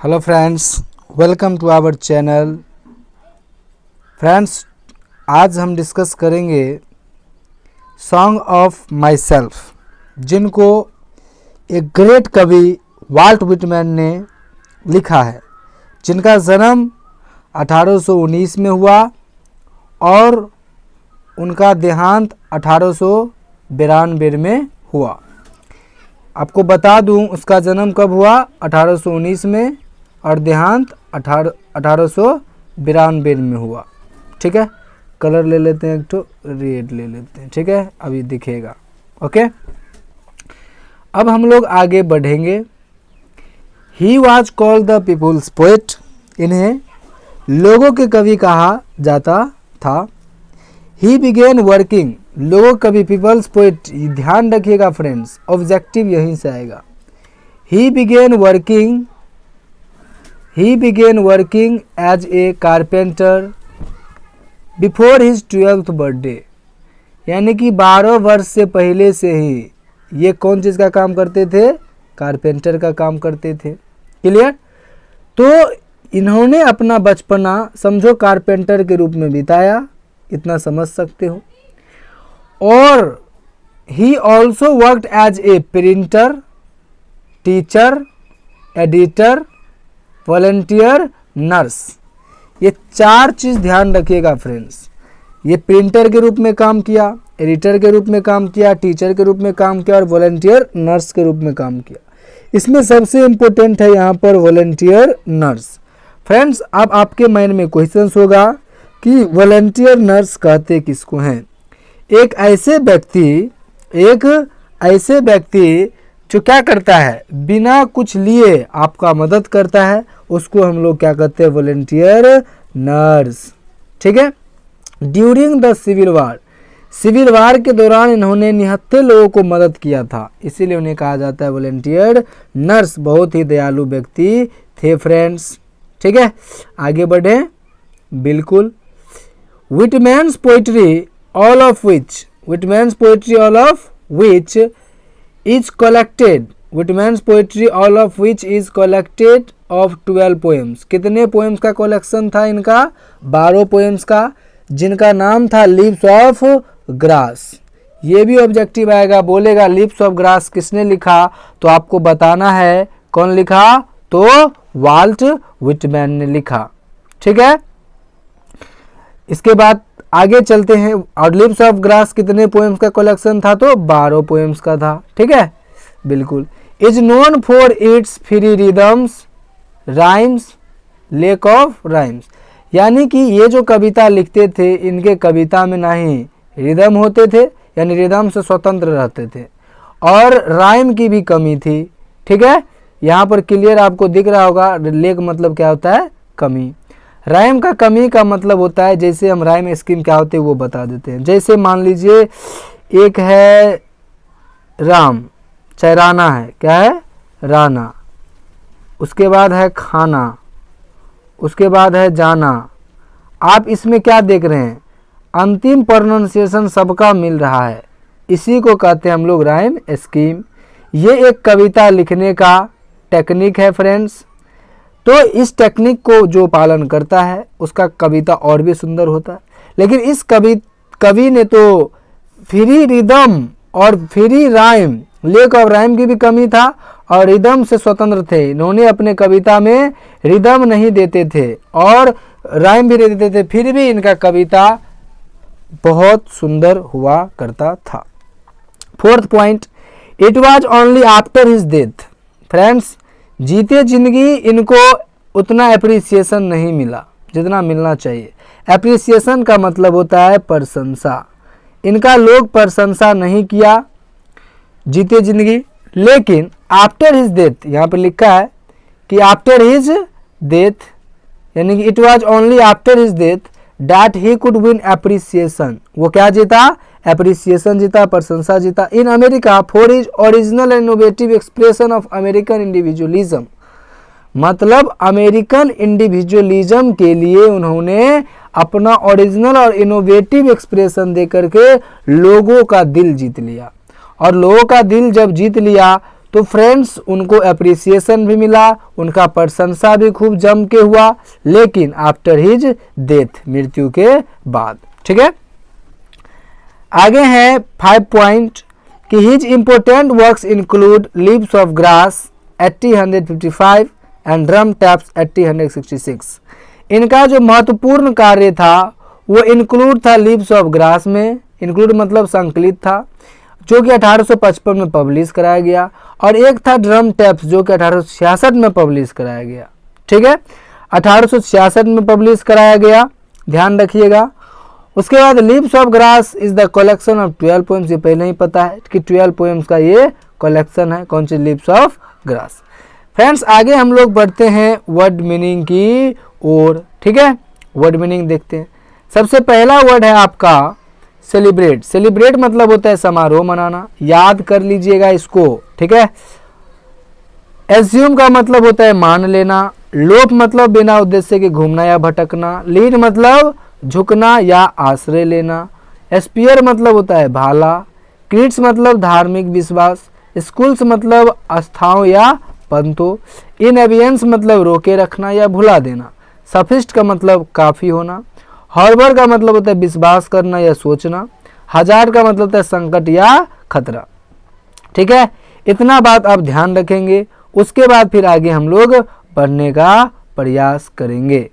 Hello friends, welcome to our channel. Friends, आज हम discuss करेंगे सॉन्ग ऑफ माई सेल्फ, जिनको एक ग्रेट कवि वाल्ट विटमैन ने लिखा है, जिनका जन्म 1819 में हुआ और उनका देहांत 1892 में हुआ। आपको बता दूं उसका जन्म कब हुआ, 1819 में, और देहांत 1892 में हुआ। ठीक है, कलर ले लेते हैं, एक तो रेड ले लेते हैं। ठीक है, अभी दिखेगा। ओके, अब हम लोग आगे बढ़ेंगे। He was called the people's poet, इन्हें लोगों के कवि कहा जाता था। ही बिगेन वर्किंग, लोगों कवि पीपल्स पोएट, ध्यान रखिएगा फ्रेंड्स, ऑब्जेक्टिव यहीं से आएगा। He began working as a carpenter before his 12th birthday, यानी कि 12 वर्ष से पहले से ही ये कौन चीज़ का काम करते थे, कारपेंटर का काम करते थे। क्लियर? तो इन्होंने अपना बचपना समझो कारपेंटर के रूप में बिताया, इतना समझ सकते हो। और he also worked as a printer, teacher, editor, volunteer, nurse. ये 4 चीज़ ध्यान रखिएगा फ्रेंड्स। ये प्रिंटर के रूप में काम किया, एडिटर के रूप में काम किया, टीचर के रूप में काम किया और वॉलंटियर नर्स के रूप में काम किया। इसमें सबसे इम्पोर्टेंट है यहाँ पर वॉलंटियर नर्स। फ्रेंड्स, अब आपके माइंड में क्वेश्चंस होगा कि वॉलंटियर नर्स कहते किसको हैं। एक ऐसे व्यक्ति जो क्या करता है, बिना कुछ लिए आपका मदद करता है, उसको हम लोग क्या कहते हैं, वॉलंटियर नर्स। ठीक है। ड्यूरिंग द सिविल वार के दौरान इन्होंने निहत्थे लोगों को मदद किया था, इसीलिए उन्हें कहा जाता है वॉलंटियर नर्स। बहुत ही दयालु व्यक्ति थे फ्रेंड्स। ठीक है, आगे बढ़े। बिल्कुल। Whitman's poetry, all of which is collected of 12 poems। कितने पोएम्स का कलेक्शन था इनका? 12 पोएम्स का, जिनका नाम था लीव्स ऑफ ग्रास। ये भी ऑब्जेक्टिव आएगा, बोलेगा लीव्स ऑफ ग्रास किसने लिखा, तो आपको बताना है कौन लिखा, तो वाल्ट विटमैन ने लिखा। ठीक है, इसके बाद आगे चलते हैं। और लीव्स ऑफ ग्रास कितने पोएम्स का कलेक्शन था, तो 12 पोएम्स का था। ठीक है, बिल्कुल। Is known for its free rhythms, rhymes, lake of rhymes, यानी कि ये जो कविता लिखते थे, इनके कविता में ना ही रिदम होते थे, यानी रिदम से स्वतंत्र रहते थे, और राइम की भी कमी थी। ठीक है, यहाँ पर क्लियर आपको दिख रहा होगा, लेक मतलब क्या होता है, कमी। राइम का कमी का मतलब होता है, जैसे हम राइम स्कीम क्या होते हैं वो बता देते हैं। जैसे मान लीजिए एक है राम, चाहे राना है, क्या है, राना, उसके बाद है खाना, उसके बाद है जाना। आप इसमें क्या देख रहे हैं, अंतिम प्रोनाउंसिएशन सबका मिल रहा है, इसी को कहते हैं हम लोग राइम स्कीम। ये एक कविता लिखने का टेक्निक है फ्रेंड्स। तो इस टेक्निक को जो पालन करता है उसका कविता और भी सुंदर होता है। लेकिन इस कवि ने तो फ्री रिदम और free rhyme, lake of rhyme की भी कमी था, और रिदम से स्वतंत्र थे। इन्होंने अपने कविता में रिदम नहीं देते थे और राइम भी नहीं देते थे, फिर भी इनका कविता बहुत सुंदर हुआ करता था। 4th point, it was only after his death. Friends, जीते जिंदगी इनको उतना एप्रिसिएशन नहीं मिला जितना मिलना चाहिए। एप्रिसिएशन का मतलब होता है प्रशंसा। इनका लोग प्रशंसा नहीं किया जीते जिंदगी, लेकिन आफ्टर हिज डेथ, यहाँ पे लिखा है कि आफ्टर हिज डेथ, यानी कि it was only after his death that he could win appreciation. वो क्या जीता, एप्रिसिएशन जीता, प्रशंसा जीता in America for his original and innovative expression of American individualism. मतलब अमेरिकन इंडिविजुअलिज्म के लिए उन्होंने अपना ओरिजिनल और इनोवेटिव एक्सप्रेशन दे करके लोगों का दिल जीत लिया। और लोगों का दिल जब जीत लिया तो फ्रेंड्स उनको अप्रिसिएशन भी मिला, उनका प्रशंसा भी खूब जम के हुआ, लेकिन आफ्टर हिज डेथ, मृत्यु के बाद। ठीक है, आगे है 5 पॉइंट कि his important works include leaves of grass 80-155 and drum taps 80-166। इनका जो महत्वपूर्ण कार्य था वो इंक्लूड था लीव्स ऑफ ग्रास में, इंक्लूड मतलब संकलित था, जो कि 1855 में पब्लिश कराया गया, और एक था ड्रम टैप्स जो कि 1866 में पब्लिश कराया गया। ठीक है, 1866 में पब्लिश कराया गया, ध्यान रखिएगा। उसके बाद leaves of grass is the collection of 12 poems, ये पहले ही पता है कि 12 पोएम्स का ये कलेक्शन है। कौन सी? Leaves of grass. फ्रेंड्स आगे हम लोग बढ़ते हैं वर्ड मीनिंग की ओर। ठीक है, वर्ड मीनिंग देखते हैं। सबसे पहला वर्ड है आपका सेलिब्रेट। सेलिब्रेट मतलब होता है समारोह मनाना, याद कर लीजिएगा इसको। ठीक है, एज्यूम का मतलब होता है मान लेना, लोप मतलब बिना उद्देश्य के घूमना या भटकना, लीड मतलब झुकना या आश्रय लेना, एस्पियर मतलब होता है भाला, क्रीड्स मतलब धार्मिक विश्वास, स्कूल्स मतलब आस्थाओं या पंथों, इन एबियंस मतलब रोके रखना या भुला देना, सफिस्ट का मतलब काफ़ी होना, हॉर्बर का मतलब होता है विश्वास करना या सोचना, हजार का मतलब होता है संकट या खतरा। ठीक है, इतना बात आप ध्यान रखेंगे, उसके बाद फिर आगे हम लोग पढ़ने का प्रयास करेंगे।